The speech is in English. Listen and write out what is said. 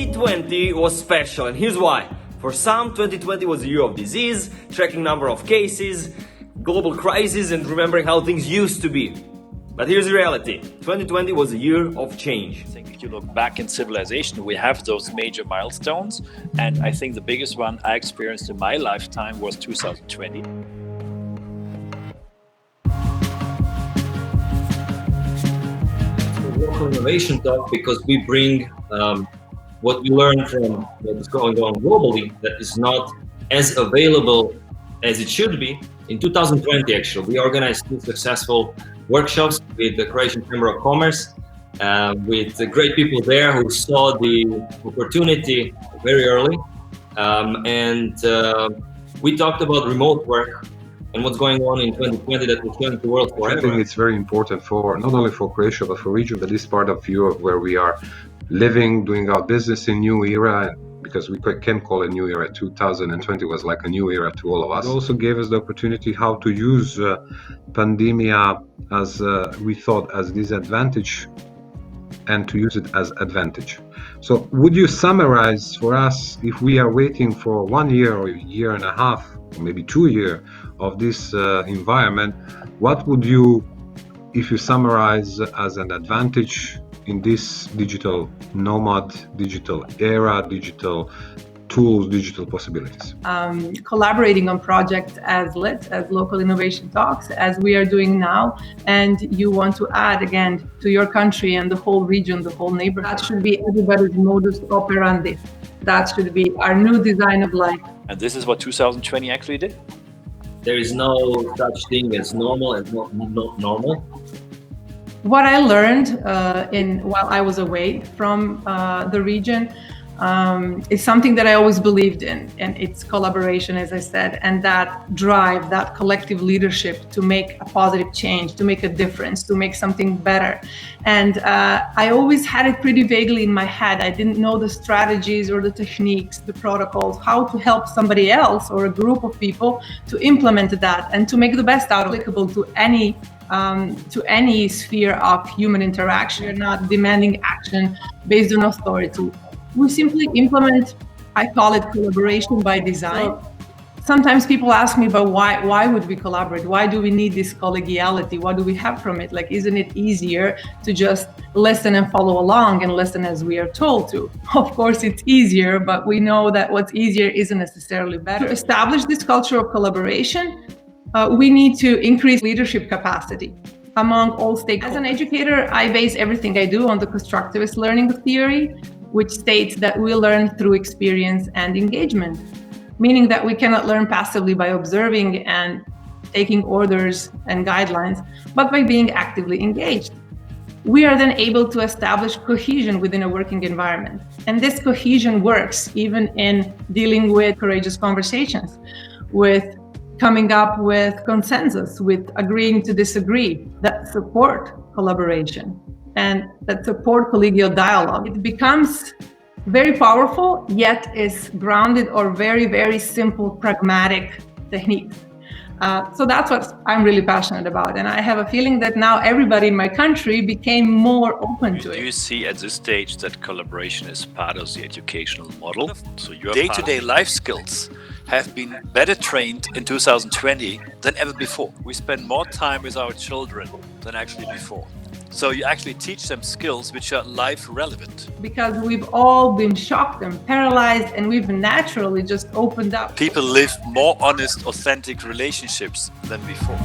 2020 was special, and here's why. For some, 2020 was a year of disease, tracking number of cases, global crisis, and remembering how things used to be. But here's the reality. 2020 was a year of change. I think if you look back in civilization, we have those major milestones. And I think the biggest one I experienced in my lifetime was 2020. Local innovation talk, because we bring what we learn from what is going on globally that is not as available as it should be. In 2020, actually, we organized two successful workshops with the Croatian Chamber of Commerce, with the great people there who saw the opportunity very early. We talked about remote work and what's going on in 2020 that will change the world forever. I think it's very important for not only for Croatia but for region, but this part of Europe where we are living, doing our business in new era, because we can call it new era. 2020 was like a new era to all of us. It also gave us the opportunity how to use pandemia as we thought as disadvantage and to use it as advantage. So would you summarize for us, if we are waiting for 1 year or a year and a half, or maybe 2 years of this environment, what would you, if you summarize as an advantage in this digital nomad, digital era, digital tools, digital possibilities? Collaborating on projects as local innovation talks, as we are doing now, and you want to add again to your country and the whole region, the whole neighborhood. That should be everybody's modus operandi. That should be our new design of life. And this is what 2020 actually did. There is no such thing as normal and not normal. What I learned while I was away from the region is something that I always believed in, and it's collaboration, as I said, and that drive, that collective leadership to make a positive change, to make a difference, to make something better. And I always had it pretty vaguely in my head. I didn't know the strategies or the techniques, the protocols, how to help somebody else or a group of people to implement that and to make the best out of it, applicable to any sphere of human interaction. We're not demanding action based on authority. We simply implement, I call it collaboration by design. Sometimes people ask me about why would we collaborate? Why do we need this collegiality? What do we have from it? Like, isn't it easier to just listen and follow along and listen as we are told to? Of course, it's easier, but we know that what's easier isn't necessarily better. To establish this culture of collaboration, we need to increase leadership capacity among all stakeholders. As an educator, I base everything I do on the constructivist learning theory, which states that we learn through experience and engagement, meaning that we cannot learn passively by observing and taking orders and guidelines, but by being actively engaged. We are then able to establish cohesion within a working environment. And this cohesion works even in dealing with courageous conversations, with coming up with consensus, with agreeing to disagree, that support collaboration and that support collegial dialogue. It becomes very powerful, yet is grounded or very, very simple, pragmatic techniques. So that's what I'm really passionate about. And I have a feeling that now everybody in my country became more open to it. Do you see at this stage that collaboration is part of the educational model? So your day-to-day life skills have been better trained in 2020 than ever before. We spend more time with our children than actually before. So you actually teach them skills which are life relevant. Because we've all been shocked and paralyzed, and we've naturally just opened up. People live more honest, authentic relationships than before.